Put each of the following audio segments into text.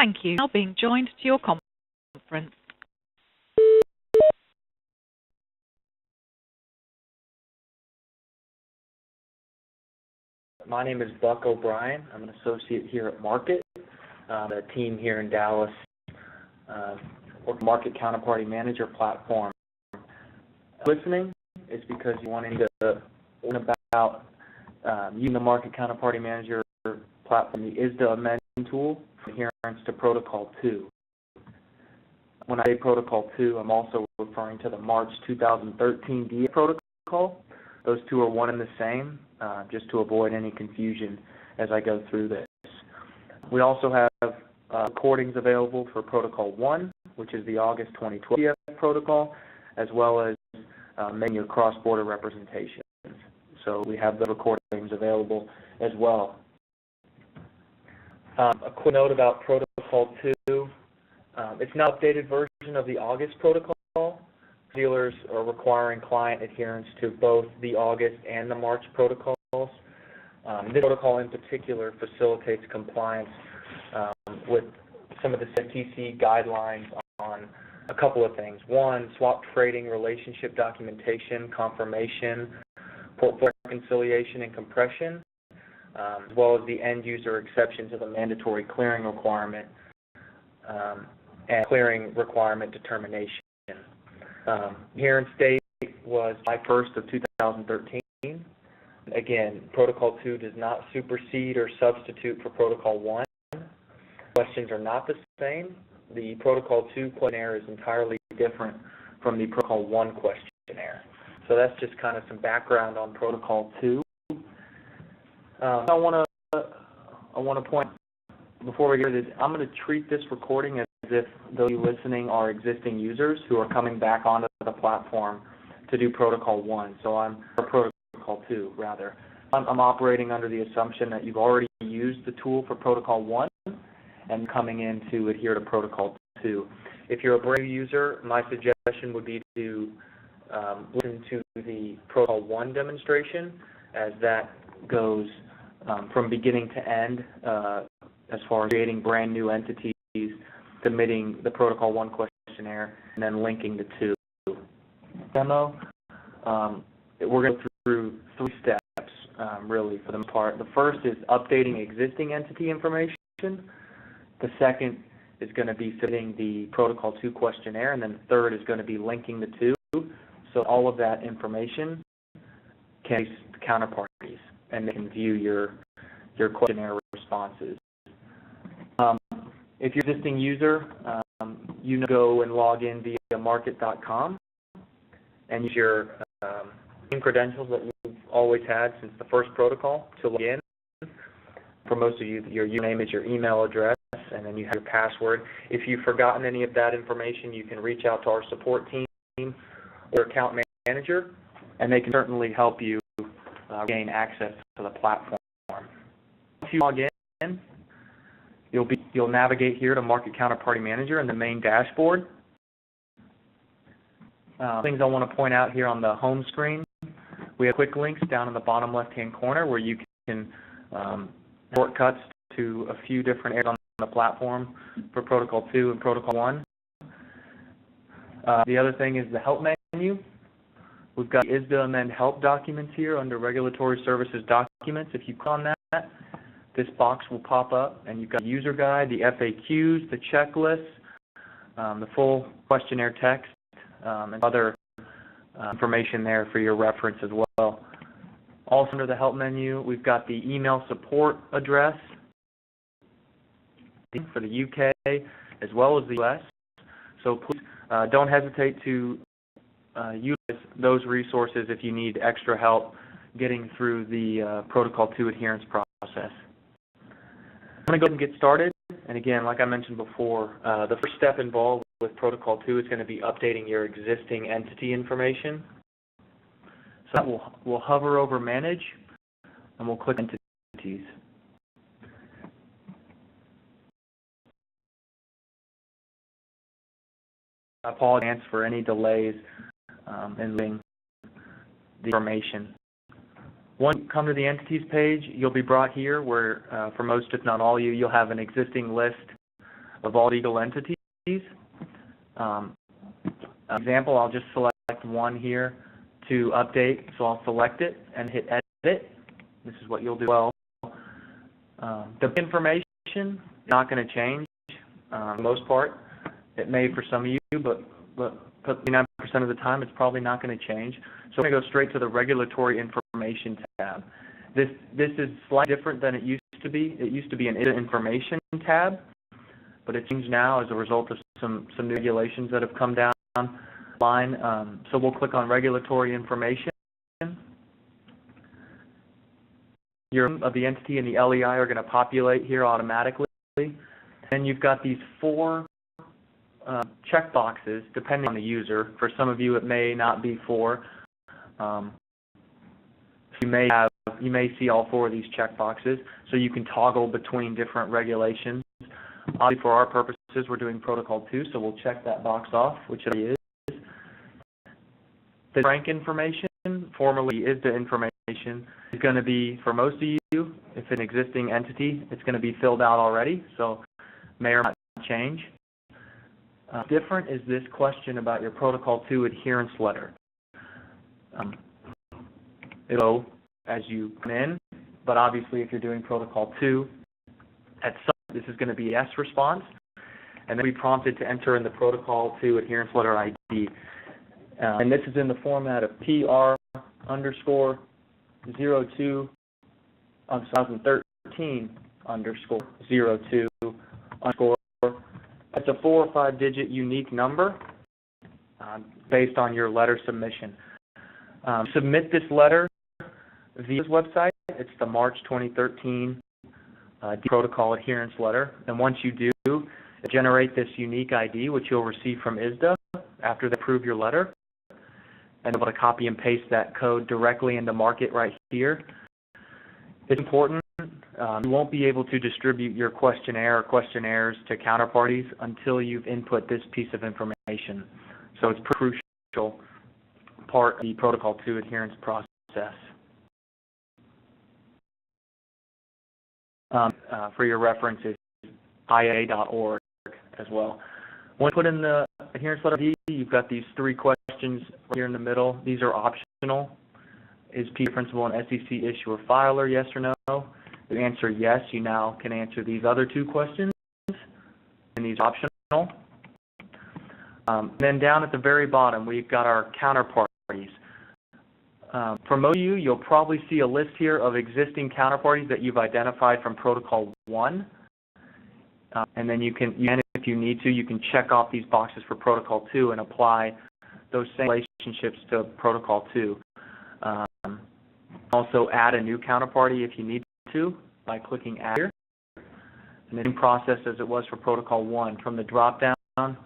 Thank you. Now being joined to your conference. My name is Buck O'Brien. I'm an associate here at Market, a team here in Dallas, Market Counterparty Manager platform. Listening is because you're wanting to learn about using the Market Counterparty Manager platform, the ISDA amend tool for adherence to Protocol 2. When I say Protocol 2, I'm also referring to the March 2013 DA protocol. Those two are one and the same, just to avoid any confusion as I go through this. We also have recordings available for Protocol 1, which is the August 2012 DF protocol, as well as making your cross-border representations. So we have the recordings available as well. A quick note about Protocol 2. It's an updated version of the August protocol. Dealers are requiring client adherence to both the August and the March protocols. This protocol in particular facilitates compliance with some of the FTC guidelines on a couple of things. One, swap trading relationship documentation, confirmation, portfolio reconciliation and compression, as well as the end user exception to the mandatory clearing requirement and clearing requirement determination. Adherence date was July 1st of 2013. Again, Protocol 2 does not supersede or substitute for Protocol 1. Questions are not the same. The Protocol 2 questionnaire is entirely different from the Protocol 1 questionnaire. So that's just kind of some background on Protocol 2. I want to point, before we get into this, I'm going to treat this recording as if those listening are existing users who are coming back onto the platform to do Protocol 1. So or Protocol 2, rather. I'm operating under the assumption that you've already used the tool for Protocol 1 and coming in to adhere to Protocol 2. If you're a brand new user, my suggestion would be to listen to the Protocol 1 demonstration, as that goes from beginning to end as far as creating brand new entities, submitting the Protocol 1 questionnaire, and then linking the two. Demo, we're going to go through three steps, really, for the most part. The first is updating existing entity information. The second is going to be submitting the Protocol 2 questionnaire, and then the third is going to be linking the two. So all of that information can be counterparties, and they can view your questionnaire responses. If you're an existing user, you know, go and log in via market.com and use your same credentials that you've always had since the first protocol to log in. For most of you, your username is your email address, and then you have your password. If you've forgotten any of that information, you can reach out to our support team or account manager, and they can certainly help you gain access to the platform. Once you log in, you'll navigate here to Market Counterparty Manager in the main dashboard. Things I want to point out here on the home screen, we have quick links down in the bottom left-hand corner where you can shortcuts to a few different areas on the platform for Protocol 2 and Protocol 1. The other thing is the Help menu. We've got the ISDA Amend Help documents here under Regulatory Services Documents. If you click on that, this box will pop up, and you've got the user guide, the FAQs, the checklist, the full questionnaire text, and other information there for your reference as well. Also under the Help menu, we've got the email support address for the UK as well as the US. So please don't hesitate to utilize those resources if you need extra help getting through the Protocol 2 adherence process. I'm going to go ahead and get started. And again, like I mentioned before, the first step involved with Protocol 2 is going to be updating your existing entity information. So we'll hover over Manage, and we'll click Entities. I apologize for any delays in the information. Once you come to the Entities page, you'll be brought here where, for most if not all of you, you'll have an existing list of all legal entities. Example, I'll just select one here to update, so I'll select it and hit edit. This is what you'll do well. The information is not going to change for the most part. It may for some of you, but 59% of the time it's probably not going to change. So we're going to go straight to the regulatory information tab. This is slightly different than it used to be. It used to be an ISDA information tab, but it's changed now as a result of some new regulations that have come down line. So we'll click on regulatory information. Your name of the entity and the LEI are going to populate here automatically. And you've got these 4 check boxes depending on the user. For some of you it may not be 4. You may see all 4 of these check boxes, so you can toggle between different regulations. Obviously, for our purposes, we're doing Protocol 2, so we'll check that box off, which it is. The rank information, formerly ISDA information, is going to be, for most of you, if it's an existing entity, it's going to be filled out already, so may or may not change. Different is this question about your Protocol 2 adherence letter. It'll go as you come in, but obviously if you're doing Protocol 2, at some this is going to be a yes response, and then be prompted to enter in the Protocol 2 adherence letter ID. And this is in the format of PR_02/2013_02_. It's a 4 or 5 digit unique number based on your letter submission. Submit this letter via this website. It's the March 2013 protocol adherence letter. And once you do, generate this unique ID, which you'll receive from ISDA after they approve your letter, and be able to copy and paste that code directly into Market right here. It's important. You won't be able to distribute your questionnaire or questionnaires to counterparties until you've input this piece of information. So it's a crucial part of the Protocol 2 adherence process. For your reference is ia.org as well. When you put in the adherence letter ID, you've got these 3 questions right here in the middle. These are optional. Is P principal an SEC issuer filer, yes or no? If you answer yes, you now can answer these other 2 questions, and these are optional. Then down at the very bottom, we've got our counterparties. For most of you, you'll probably see a list here of existing counterparties that you've identified from Protocol 1. And then you can, if you need to, you can check off these boxes for Protocol 2 and apply those same relationships to Protocol 2. Also add a new counterparty if you need to by clicking Add here. And the same process as it was for Protocol 1. From the drop-down,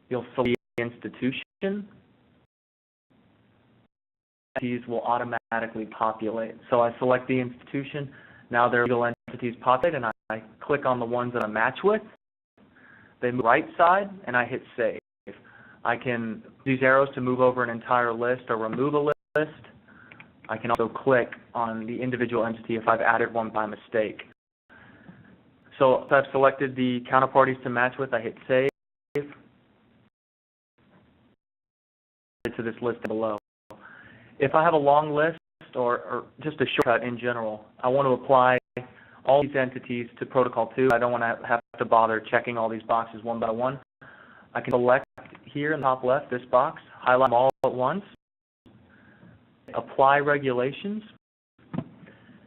you'll select the institution. Entities will automatically populate. So I select the institution. Now their legal entities populate, and I click on the ones that I match with. They move right side, and I hit Save. I can use arrows to move over an entire list or remove a list. I can also click on the individual entity if I've added one by mistake. So if I've selected the counterparties to match with, I hit Save. To this list below. If I have a long list or just a shortcut in general, I want to apply all these entities to Protocol 2. I don't want to have to bother checking all these boxes one by one. I can select here in the top left this box, highlight them all at once, apply regulations.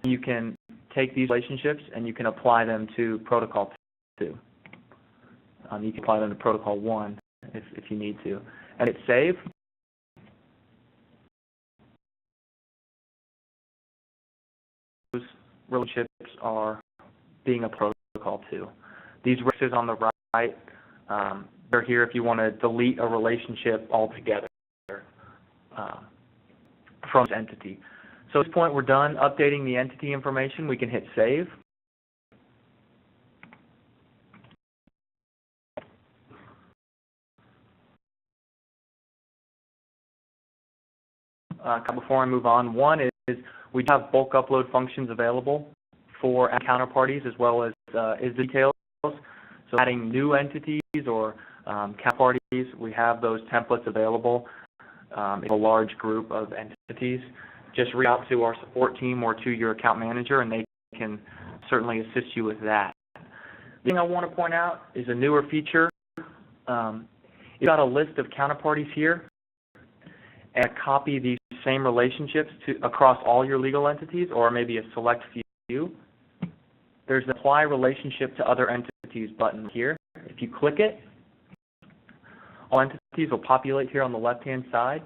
You can take these relationships and you can apply them to Protocol 2. You can apply them to Protocol 1 if you need to. And hit Save. Relationships are being a Protocol 2. These registers on the right, they're here if you want to delete a relationship altogether from this entity. So at this point, we're done updating the entity information. We can hit Save. Before I move on, one is we have bulk upload functions available for counterparties as well as ISDA details. So So adding new entities or counterparties, we have those templates available. It's a large group of entities. Just reach out to our support team or to your account manager, and they can certainly assist you with that. The thing I want to point out is a newer feature. You've got a list of counterparties here, and copy these same relationships across all your legal entities, or maybe a select few. There's an Apply Relationship to Other Entities button here. If you click it, all entities will populate here on the left-hand side.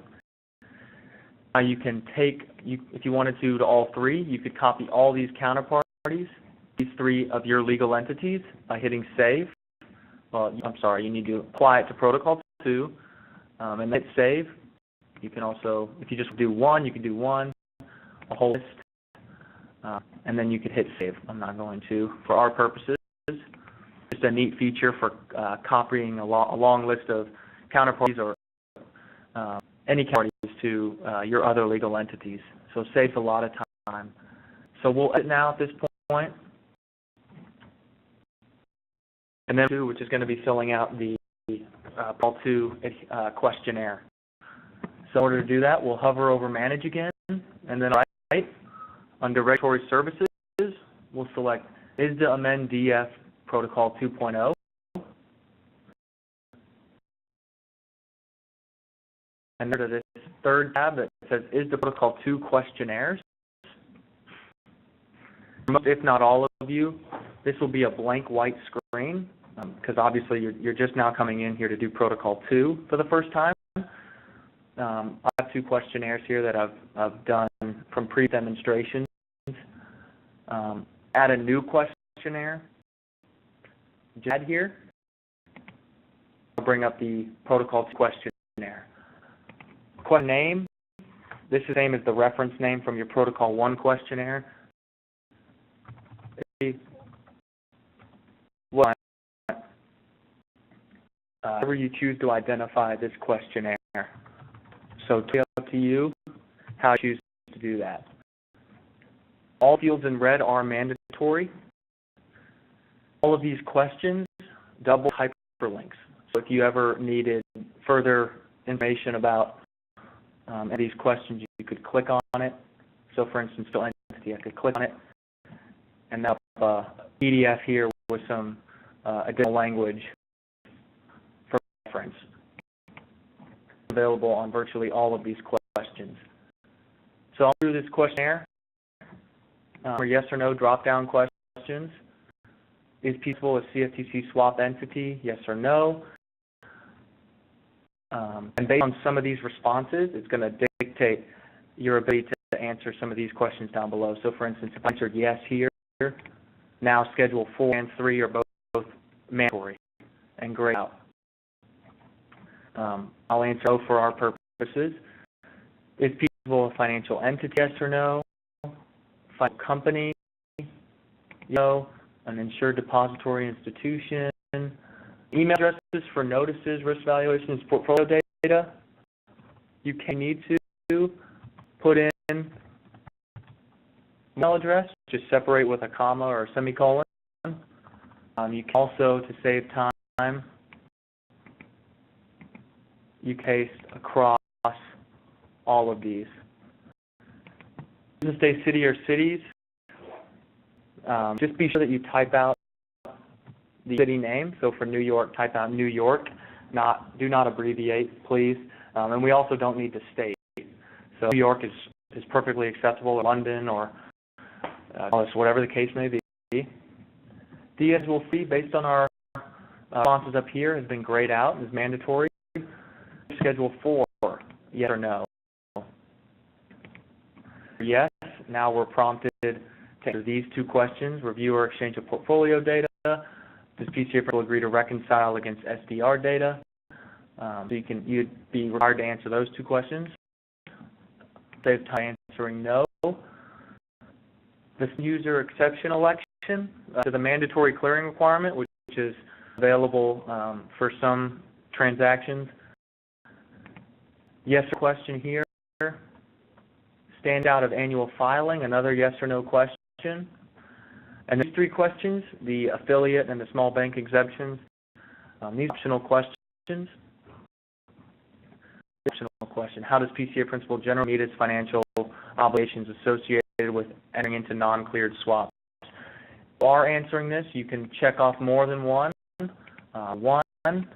Now you can if you wanted to all three, you could copy all these counterparties, these three of your legal entities, by hitting Save. Well, I'm sorry, you need to apply it to Protocol 2, and then hit Save. You can also, if you just do one, you can do one, a whole list, and then you could hit Save. I'm not going to, for our purposes. Just a neat feature for copying a long list of counterparties or any counterparties to your other legal entities. So it saves a lot of time. So we'll edit now at this point. And then, which is going to be filling out the Protocol 2 questionnaire. So in order to do that, we'll hover over Manage again, and then right under Regulatory Services, we'll select ISDA Amend DF Protocol 2.0. And there's this third tab that says ISDA Protocol 2 Questionnaires. Most, if not all of you, this will be a blank white screen, because obviously you're just now coming in here to do Protocol 2 for the first time. I have two questionnaires here that I've done from pre-demonstrations. Add a new questionnaire. Just add here. I'll bring up the Protocol 2 questionnaire. Question name. This is the same as the reference name from your Protocol 1 questionnaire. However you choose to identify this questionnaire. So it's up to you how you choose to do that. All fields in red are mandatory. All of these questions double hyperlinks. So if you ever needed further information about these questions, you could click on it. So for instance, still entity, I could click on it, and now a PDF here with some additional language for reference. Available on virtually all of these questions. So I'll do this questionnaire for yes or no drop-down questions. Is peaceful a CFTC swap entity? Yes or no? And based on some of these responses, it's going to dictate your ability to answer some of these questions down below. So for instance, if I answered yes here, now Schedule 4 and 3 are both mandatory and grayed out. I'll answer no for our purposes. Is peaceful a financial entity? Yes or no? Financial company? No. An insured depository institution? Email addresses for notices, risk evaluations, portfolio data? You can need to put in email address, just separate with a comma or a semicolon. You can also, to save time, you paste across all of these. Business day, city, or cities. Just be sure that you type out the city name. So for New York, type out New York. Do not abbreviate, please. And we also don't need to state. So New York is perfectly acceptable, or London, or whatever the case may be. The, as we'll see, based on our responses up here, has been grayed out and is mandatory. Schedule 4, yes or no? Yes, now we're prompted to answer these two questions: review or exchange of portfolio data. Does PCA will agree to reconcile against SDR data? So you'd be required to answer those two questions. Save time answering no. This user exception election to the mandatory clearing requirement, which is available for some transactions. Yes or question here. Stand out of annual filing, another yes or no question. And these three questions, the affiliate and the small bank exemptions, these optional questions. Optional question, how does PCA principal generally meet its financial obligations associated with entering into non-cleared swaps? If you are answering this, you can check off more than one. And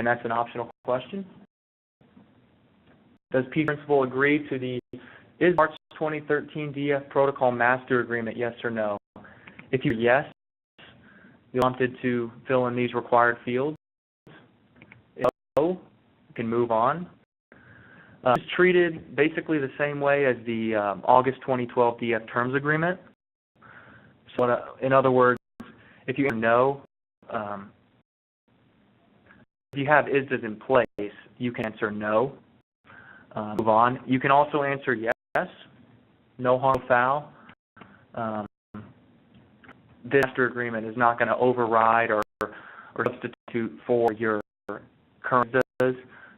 that's an optional question. Does PCA principal agree to the March 2013 DF Protocol Master Agreement, yes or no? If you yes, you're prompted to fill in these required fields. If no, you can move on. It's treated basically the same way as the August 2012 DF Terms Agreement. So in other words, if you no, if you have ISDAs in place, you can answer no. Move on. You can also answer yes, no harm, no foul. This master agreement is not going to override or substitute for your current ISDAs.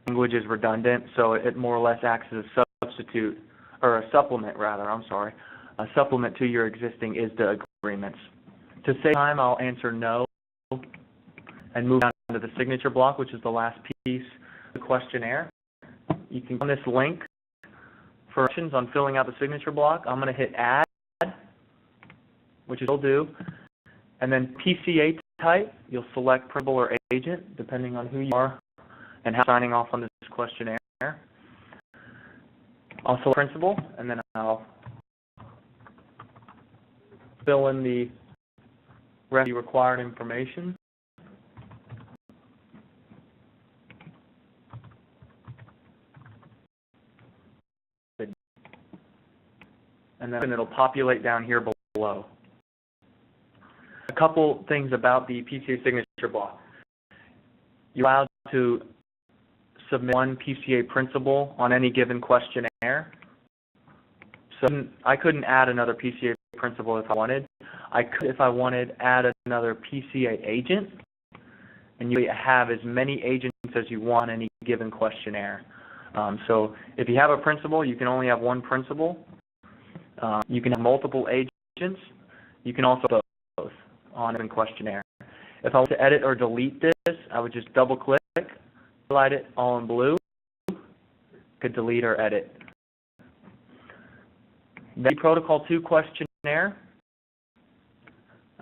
Language is redundant, so it more or less acts as a substitute, or a supplement rather, a supplement to your existing ISDA agreements. To save time, I'll answer no and move on to the signature block, which is the last piece of the questionnaire. You can click on this link for options on filling out the signature block. I'm going to hit add, which is will do, and then PCA type. You'll select principal or agent, depending on who you are and how signing off on this questionnaire. I'll select principal, and then I'll fill in the rest of the required information. And then it'll populate down here below. A couple things about the PCA signature block. You're allowed to submit one PCA principal on any given questionnaire. So I couldn't add another PCA principal if I wanted. I could, if I wanted, add another PCA agent, and you have as many agents as you want on any given questionnaire. So if you have a principal, you can only have one principal. You can have multiple agents. You can also have both on a questionnaire. If I want to edit or delete this, I would just double click, highlight it all in blue, could delete or edit. The Protocol 2 questionnaire.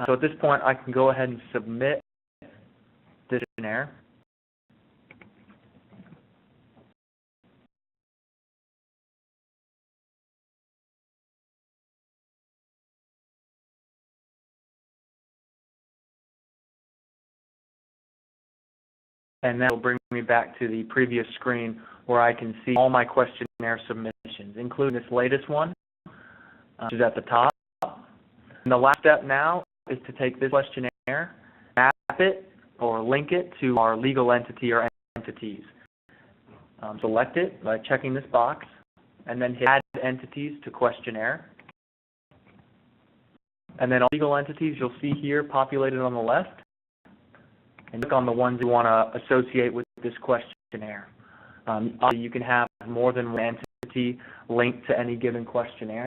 So at this point, I can go ahead and submit this questionnaire. And that will bring me back to the previous screen where I can see all my questionnaire submissions, including this latest one, which is at the top. And the last step now is to take this questionnaire, map it, or link it to our legal entity or entities. Select it by checking this box, and then hit Add Entities to Questionnaire. And then all legal entities you'll see here populated on the left. And click on the ones you want to associate with this questionnaire. You can have more than one entity linked to any given questionnaire.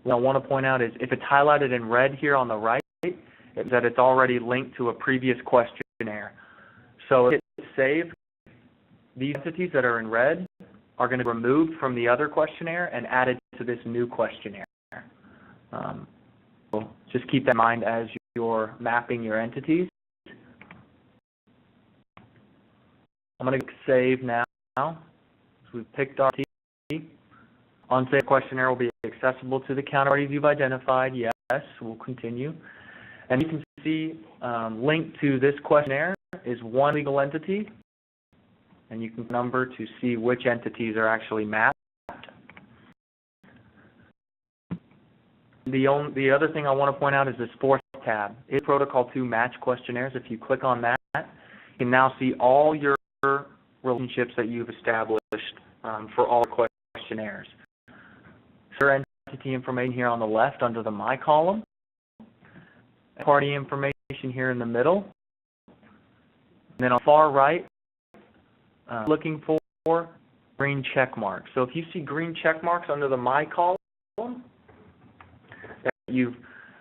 What I want to point out is if it's highlighted in red here on the right, it's that it's already linked to a previous questionnaire. So if it's save, these entities that are in red are going to be removed from the other questionnaire and added to this new questionnaire. So just keep that in mind as you're mapping your entities. I'm going to click Save now. So we've picked our entity. On save, questionnaire will be accessible to the counterparties you've identified. Yes, we'll continue. And you can see linked to this questionnaire is one legal entity, and you can number to see which entities are actually mapped. The other thing I want to point out is this fourth tab. It's Protocol 2 Match Questionnaires. If you click on that, you can now see all your relationships that you've established for all questionnaires. So entity information here on the left under the My column, party information here in the middle, and then on the far right, looking for green check marks. So if you see green check marks under the My column, that you've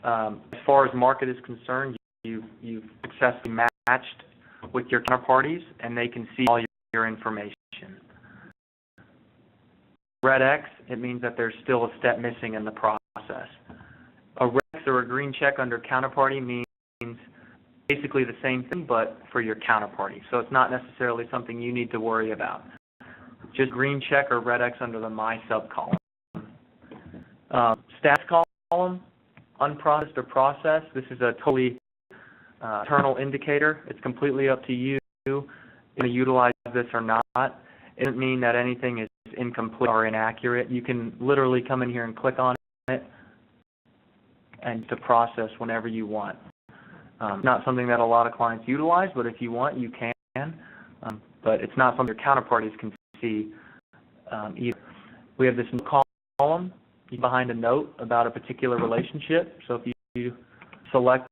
As far as market is concerned, you've successfully matched with your counterparties, and they can see all your information. Red X, it means that there's still a step missing in the process. A red X or a green check under counterparty means basically the same thing, but for your counterparty. So it's not necessarily something you need to worry about. Just green check or red X under the My Sub column. Status column, unprocessed or processed. This is a totally internal indicator. It's completely up to you to utilize this or not. It doesn't mean that anything is incomplete or inaccurate. You can literally come in here and click on it and to process whenever you want. Not something that a lot of clients utilize, but if you want, you can. But it's not something your counterparties can see either. We have this column behind a note about a particular relationship. So if you select,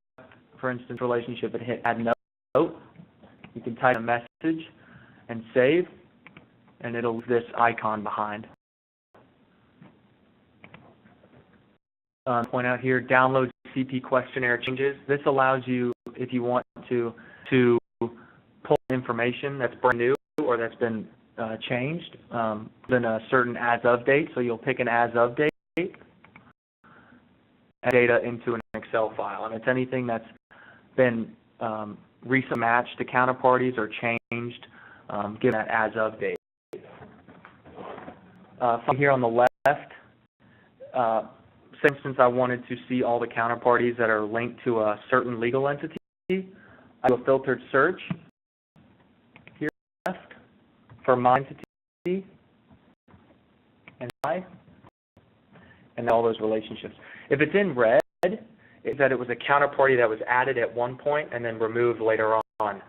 for instance, relationship and hit Add Note, you can type a message and save, and it'll leave this icon behind. Point out here, download CP questionnaire changes. This allows you, if you want to pull information that's brand new or that's been changed, then a certain as of date. So you'll pick an as of date, add data into an Excel file, and it's anything that's been recently matched to counterparties or changed, given that as of date. From here on the left, for instance, I wanted to see all the counterparties that are linked to a certain legal entity. I do a filtered search here left for my entity and all those relationships. If it's in red, it's that it was a counterparty that was added at one point and then removed later on.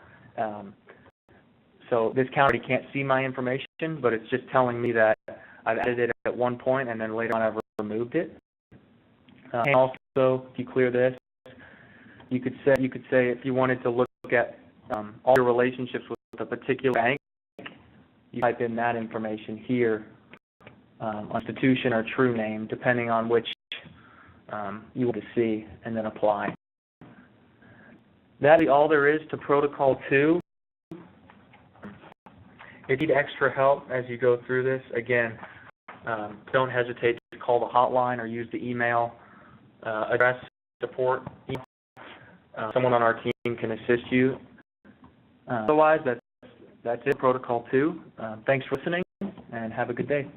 So this counterparty can't see my information, but it's just telling me that I've added it at one point and then later on I've removed it. And also, if you clear this, you could say if you wanted to look at all your relationships with a particular bank, you type in that information here, institution or true name, depending on which you want to see, and then apply. That is all there is to Protocol 2. If you need extra help as you go through this, again, don't hesitate to call the hotline or use the email address support. Someone on our team can assist you. Otherwise, that's it, Protocol 2. Thanks for listening, and have a good day.